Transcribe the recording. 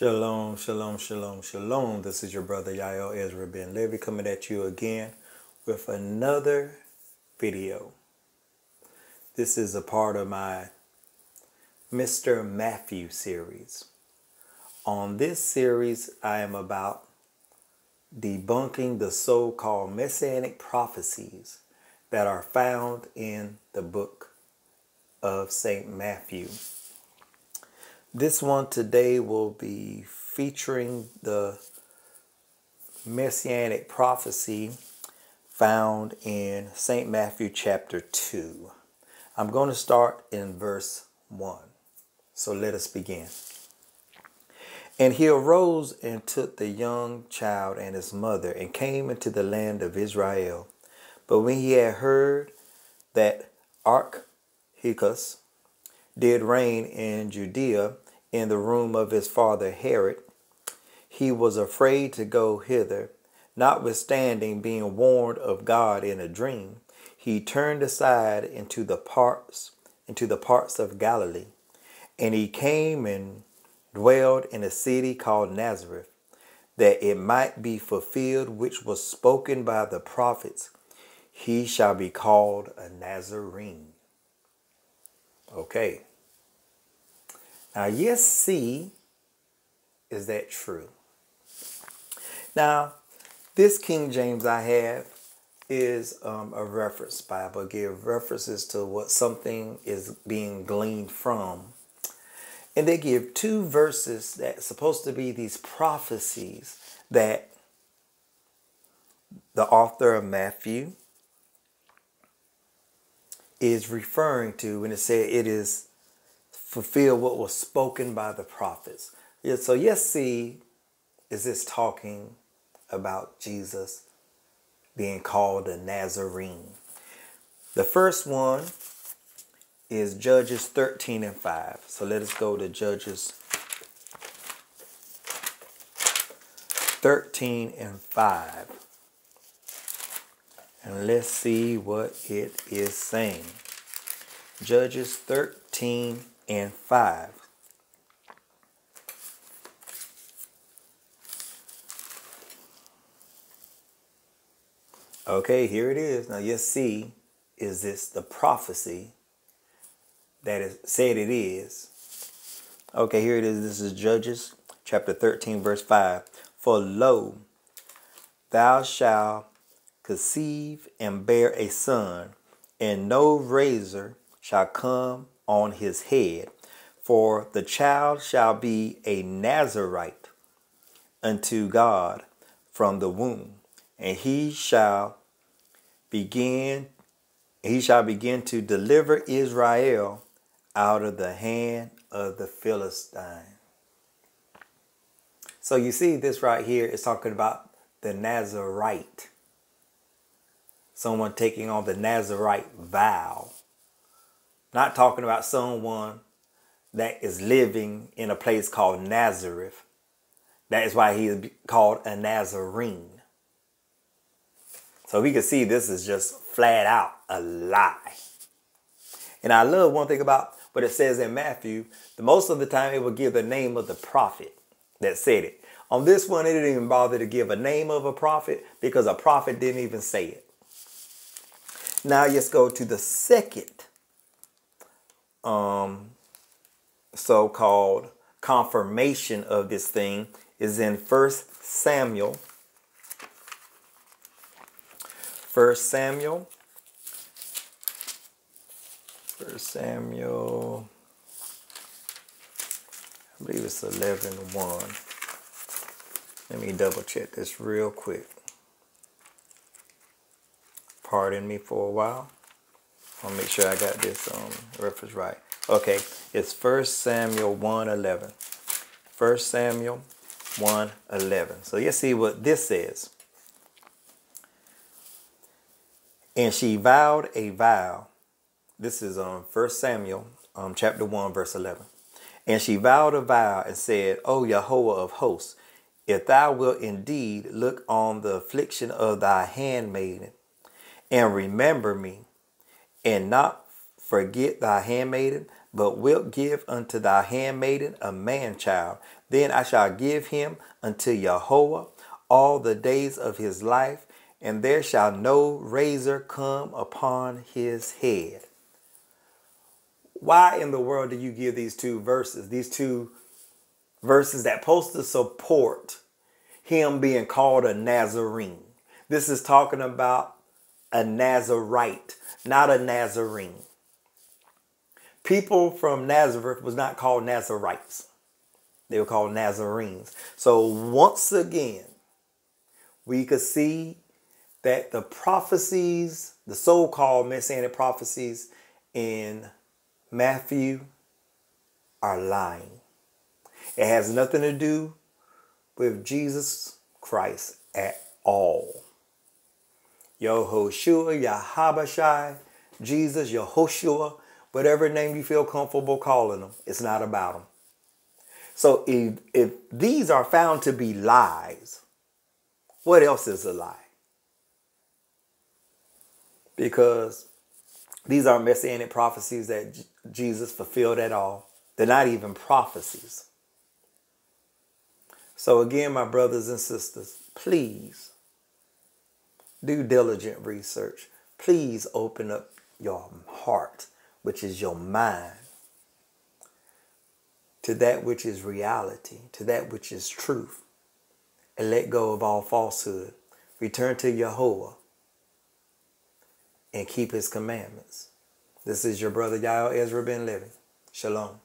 Shalom, shalom, shalom, shalom. This is your brother Yael Ezra Ben Levy coming at you again with another video. This is a part of my Mr. Matthew series. On this series, I am about debunking the so-called Messianic prophecies that are found in the book of St. Matthew. This one today will be featuring the Messianic prophecy found in St. Matthew chapter 2. I'm going to start in verse 1. So let us begin. And he arose and took the young child and his mother and came into the land of Israel. But when he had heard that Archelaus did reign in Judea in the room of his father Herod, he was afraid to go hither. Notwithstanding, being warned of God in a dream, he turned aside into the parts of Galilee. And he came and dwelled in a city called Nazareth, that it might be fulfilled which was spoken by the prophets, he shall be called a Nazarene. Okay. Now, yes, see, is that true? Now, this King James I have is a reference Bible. Give references to what something is being gleaned from. And they give two verses that's supposed to be these prophecies that the author of Matthew is referring to when it said it is fulfill what was spoken by the prophets. Yeah, so yes, see, is this talking about Jesus being called a Nazarene? The first one is Judges 13 and 5. So let us go to Judges 13 and 5. And let's see what it is saying. Judges 13 and 5. Okay, here it is. Now, you see, is this the prophecy that is said it is? Okay, here it is. This is Judges chapter 13, verse 5. For lo, thou shalt conceive and bear a son, and no razor shall come on his head, for the child shall be a Nazarite unto God from the womb, and he shall begin to deliver Israel out of the hand of the Philistine. So you see this right here is talking about the Nazarite. Someone taking on the Nazarite vow. Not talking about someone that is living in a place called Nazareth. That is why he is called a Nazarene. So we can see this is just flat out a lie. And I love one thing about what it says in Matthew. Most of the time it will give the name of the prophet that said it. On this one, it didn't even bother to give a name of a prophet because a prophet didn't even say it. Now let's go to the second so-called confirmation of this thing is in 1 Samuel. 1 Samuel, I believe it's 11:1. Let me double check this real quick. Pardon me for a while. I'll make sure I got this reference right. Okay, it's 1 Samuel 1:11. 1 Samuel 1:11. So you see what this says. And she vowed a vow. This is on 1 Samuel chapter 1 verse 11. And she vowed a vow and said, O Yahweh of hosts, if thou wilt indeed look on the affliction of thy handmaiden, and remember me, and not forget thy handmaiden, but wilt give unto thy handmaiden a man child. Then I shall give him unto Jehovah all the days of his life, and there shall no razor come upon his head. Why in the world do you give these two verses? These two verses that supposed to support him being called a Nazarene. This is talking about a Nazarite, not a Nazarene. People from Nazareth was not called Nazarites. They were called Nazarenes. So once again, we could see that the prophecies, the so-called Messianic prophecies in Matthew are lying. It has nothing to do with Jesus Christ at all. Yehoshua, Yahabashai, Jesus, Yehoshua, whatever name you feel comfortable calling them, it's not about them. So if these are found to be lies, what else is a lie? Because these are Messianic prophecies that Jesus fulfilled at all. They're not even prophecies. So again, my brothers and sisters, please do diligent research. Please open up your heart, which is your mind, to that which is reality, to that which is truth, and let go of all falsehood. Return to Jehovah and keep his commandments. This is your brother Yael Ezra Ben Levi. Shalom.